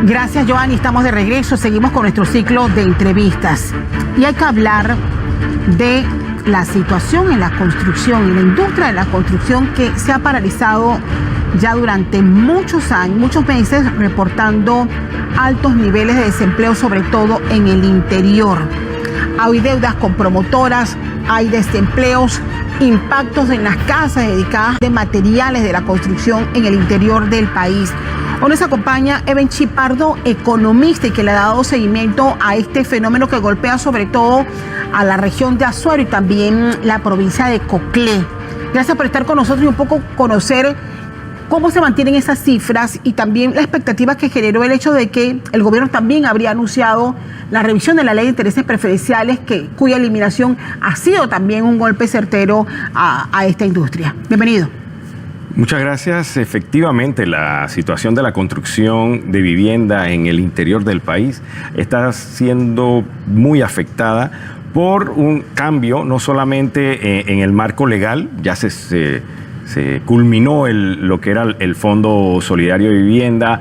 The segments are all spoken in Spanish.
Gracias, Joanny. Estamos de regreso. Seguimos con nuestro ciclo de entrevistas. Y hay que hablar de la situación en la construcción, en la industria de la construcción, que se ha paralizado ya durante muchos años, muchos meses, reportando altos niveles de desempleo, sobre todo en el interior. Hay deudas con promotoras, hay desempleos, impactos en las casas dedicadas de materiales de la construcción en el interior del país. Hoy nos acompaña Eben Chipardo, economista, y que le ha dado seguimiento a este fenómeno que golpea sobre todo a la región de Azuero y también la provincia de Coclé. Gracias por estar con nosotros y un poco conocer cómo se mantienen esas cifras y también la expectativa que generó el hecho de que el gobierno también habría anunciado la revisión de la ley de intereses preferenciales, cuya eliminación ha sido también un golpe certero a esta industria. Bienvenido. Muchas gracias. Efectivamente, la situación de la construcción de vivienda en el interior del país está siendo muy afectada por un cambio, no solamente en el marco legal. Ya se culminó lo que era el Fondo Solidario de Vivienda.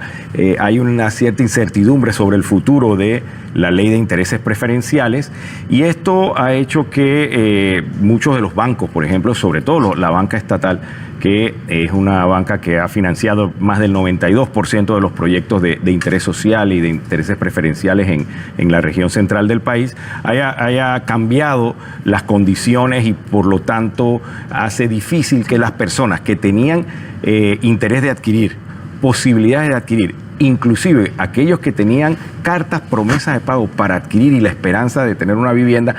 Hay una cierta incertidumbre sobre el futuro de la ley de intereses preferenciales, y esto ha hecho que muchos de los bancos, por ejemplo, sobre todo la banca estatal, que es una banca que ha financiado más del 92% de los proyectos de interés social y de intereses preferenciales en la región central del país, haya cambiado las condiciones, y por lo tanto hace difícil que las personas que tenían interés de adquirir, posibilidades de adquirir, inclusive aquellos que tenían cartas promesas de pago para adquirir y la esperanza de tener una vivienda,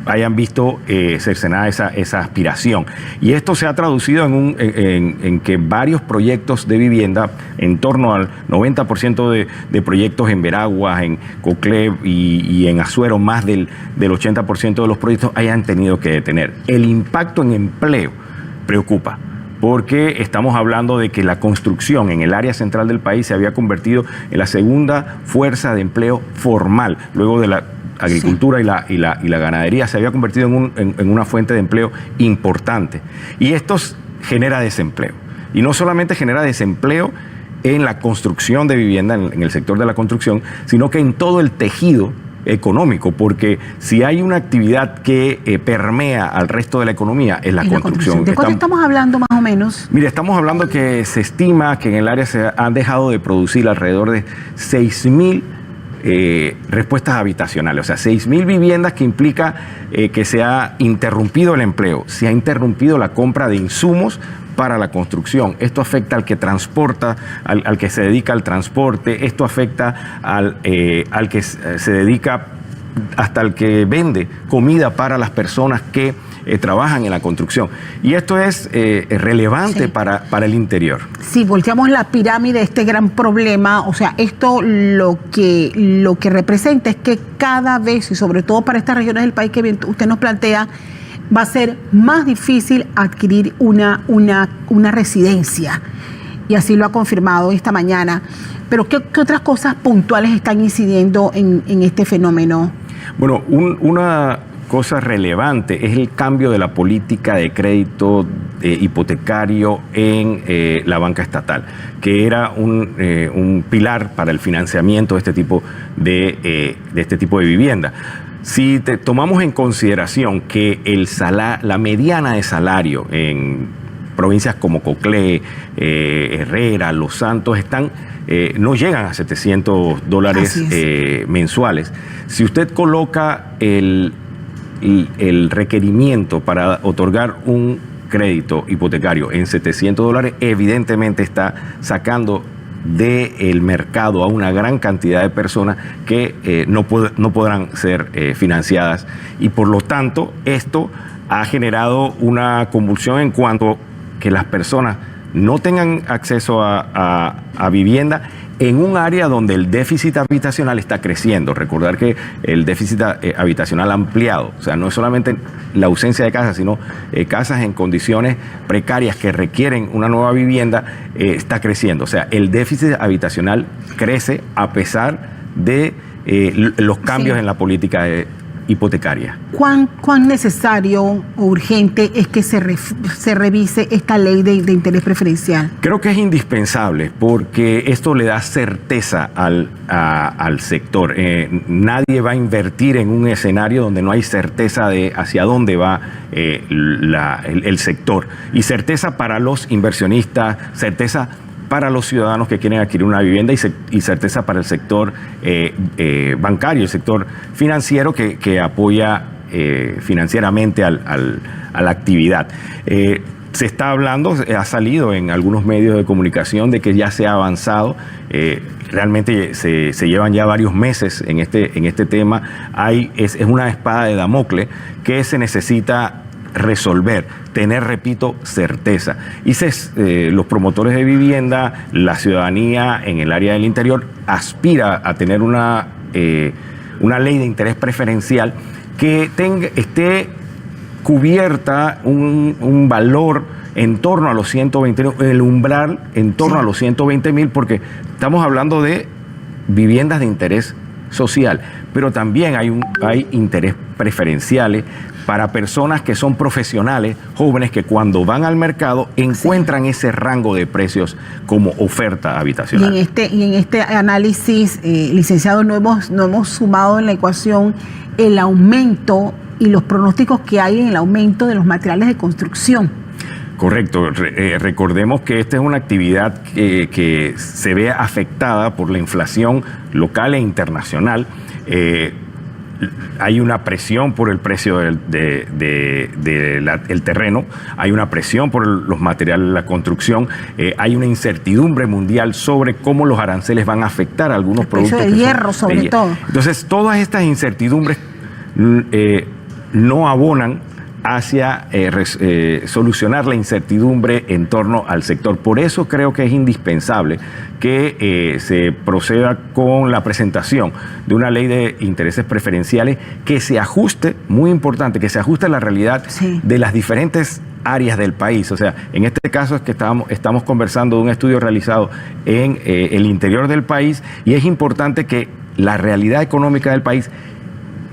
hayan visto cercenada esa aspiración. Y esto se ha traducido en que varios proyectos de vivienda, en torno al 90% de proyectos en Veraguas, en Coclé y en Azuero, más del 80% de los proyectos hayan tenido que detener. El impacto en empleo preocupa, porque estamos hablando de que la construcción en el área central del país se había convertido en la segunda fuerza de empleo formal, luego de la agricultura y la ganadería. Se había convertido en una fuente de empleo importante, y esto genera desempleo, y no solamente genera desempleo en la construcción de vivienda, en el sector de la construcción, sino que en todo el tejido económico, porque si hay una actividad que permea al resto de la economía, es la construcción. ¿De cuánto estamos hablando más o menos? Mire, estamos hablando que se estima que en el área se han dejado de producir alrededor de 6.000 respuestas habitacionales, o sea, 6.000 viviendas, que implica que se ha interrumpido el empleo, se ha interrumpido la compra de insumos para la construcción. Esto afecta al que transporta, al que se dedica al transporte, esto afecta al que se dedica, hasta el que vende comida para las personas que trabajan en la construcción. Y esto es relevante, sí, para el interior. Si volteamos la pirámide, este gran problema, o sea, esto lo que representa es que cada vez, y sobre todo para estas regiones del país que usted nos plantea, va a ser más difícil adquirir una residencia. Y así lo ha confirmado esta mañana. Pero ¿qué otras cosas puntuales están incidiendo en este fenómeno? Bueno, una cosa relevante es el cambio de la política de crédito hipotecario en la banca estatal, que era un pilar para el financiamiento de este tipo de vivienda. Si tomamos en consideración que la mediana de salario en provincias como Coclé, Herrera, Los Santos, no llegan a $700 mensuales. Si usted coloca el requerimiento para otorgar un crédito hipotecario en $700, evidentemente está sacando del mercado a una gran cantidad de personas que no podrán ser financiadas, y por lo tanto esto ha generado una convulsión en cuanto a que las personas no tengan acceso a vivienda en un área donde el déficit habitacional está creciendo. Recordar que el déficit habitacional ampliado, o sea, no es solamente la ausencia de casas, sino casas en condiciones precarias que requieren una nueva vivienda, está creciendo. O sea, el déficit habitacional crece a pesar de los cambios, sí, en la política hipotecaria. ¿Cuán necesario o urgente es que se revise esta ley de interés preferencial? Creo que es indispensable porque esto le da certeza al sector. Nadie va a invertir en un escenario donde no hay certeza de hacia dónde va el sector. Y certeza para los inversionistas, certeza para los ciudadanos que quieren adquirir una vivienda y certeza para el sector bancario, el sector financiero que apoya financieramente a la actividad. Se está hablando, ha salido en algunos medios de comunicación de que ya se ha avanzado. Realmente se llevan ya varios meses en este tema. Es una espada de Damocles que se necesita resolver, tener, repito, certeza. Y los promotores de vivienda, la ciudadanía en el área del interior aspira a tener una ley de interés preferencial que esté cubierta un valor en torno a los 120, el umbral en torno a los 120,000, porque estamos hablando de viviendas de interés social, pero también hay interés preferenciales para personas que son profesionales, jóvenes, que cuando van al mercado encuentran ese rango de precios como oferta habitacional. Y en este análisis, licenciado, no hemos sumado en la ecuación el aumento y los pronósticos que hay en el aumento de los materiales de construcción. Correcto. Recordemos que esta es una actividad que se ve afectada por la inflación local e internacional. Hay una presión por el precio del terreno, hay una presión por los materiales de la construcción, hay una incertidumbre mundial sobre cómo los aranceles van a afectar a algunos productos. El precio del hierro, sobre todo. Entonces, todas estas incertidumbres no abonan hacia solucionar la incertidumbre en torno al sector. Por eso creo que es indispensable que se proceda con la presentación de una ley de intereses preferenciales que se ajuste, muy importante, que se ajuste a la realidad de las diferentes áreas del país. O sea, en este caso es que estamos conversando de un estudio realizado en el interior del país, y es importante que la realidad económica del país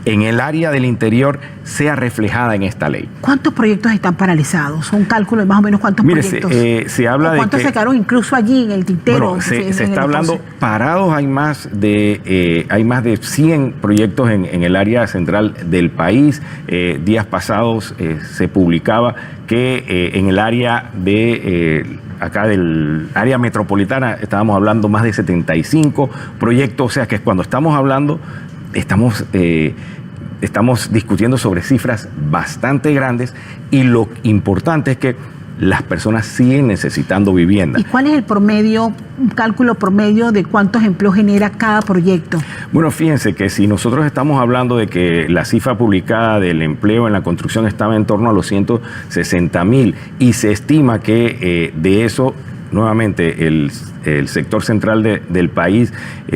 en el área del interior sea reflejada en esta ley. ¿Cuántos proyectos están paralizados? Un cálculo de más o menos cuántos proyectos. Se habla de ¿cuántos se quedaron incluso allí en el tintero? Bueno, se está hablando, parados hay más de 100 proyectos en el área central del país. Días pasados se publicaba que en el área acá del área metropolitana estábamos hablando más de 75 proyectos. O sea que cuando estamos hablando, estamos discutiendo sobre cifras bastante grandes, y lo importante es que las personas siguen necesitando vivienda. ¿Y cuál es el promedio, un cálculo promedio de cuántos empleos genera cada proyecto? Bueno, fíjense que si nosotros estamos hablando de que la cifra publicada del empleo en la construcción estaba en torno a los 160,000, y se estima que de eso, nuevamente, el sector central del país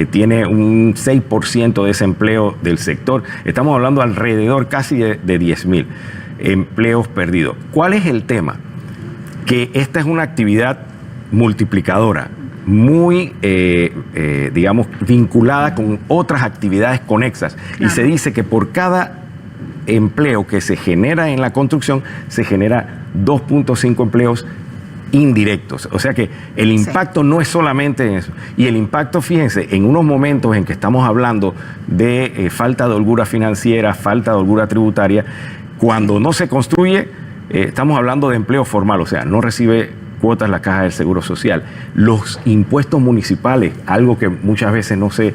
tiene un 6% de desempleo del sector. Estamos hablando alrededor casi de 10,000 empleos perdidos. ¿Cuál es el tema? Que esta es una actividad multiplicadora, muy, digamos, vinculada con otras actividades conexas. Claro. Y se dice que por cada empleo que se genera en la construcción, se genera 2.5 empleos indirectos. O sea que el impacto no es solamente en eso. Y el impacto, fíjense, en unos momentos en que estamos hablando de falta de holgura financiera, falta de holgura tributaria, cuando no se construye, estamos hablando de empleo formal, o sea, no recibe cuotas la Caja del Seguro Social. Los impuestos municipales, algo que muchas veces no se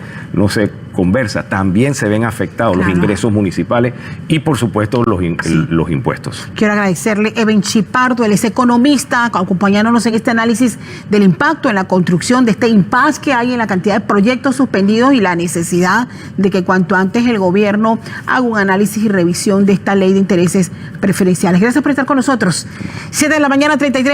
conversa, también se ven afectados, claro, los ingresos municipales y, por supuesto, los impuestos. Quiero agradecerle a Eben Chipardo, él es economista, acompañándonos en este análisis del impacto en la construcción, de este impasse que hay en la cantidad de proyectos suspendidos y la necesidad de que cuanto antes el gobierno haga un análisis y revisión de esta ley de intereses preferenciales. Gracias por estar con nosotros. 7 de la mañana, 33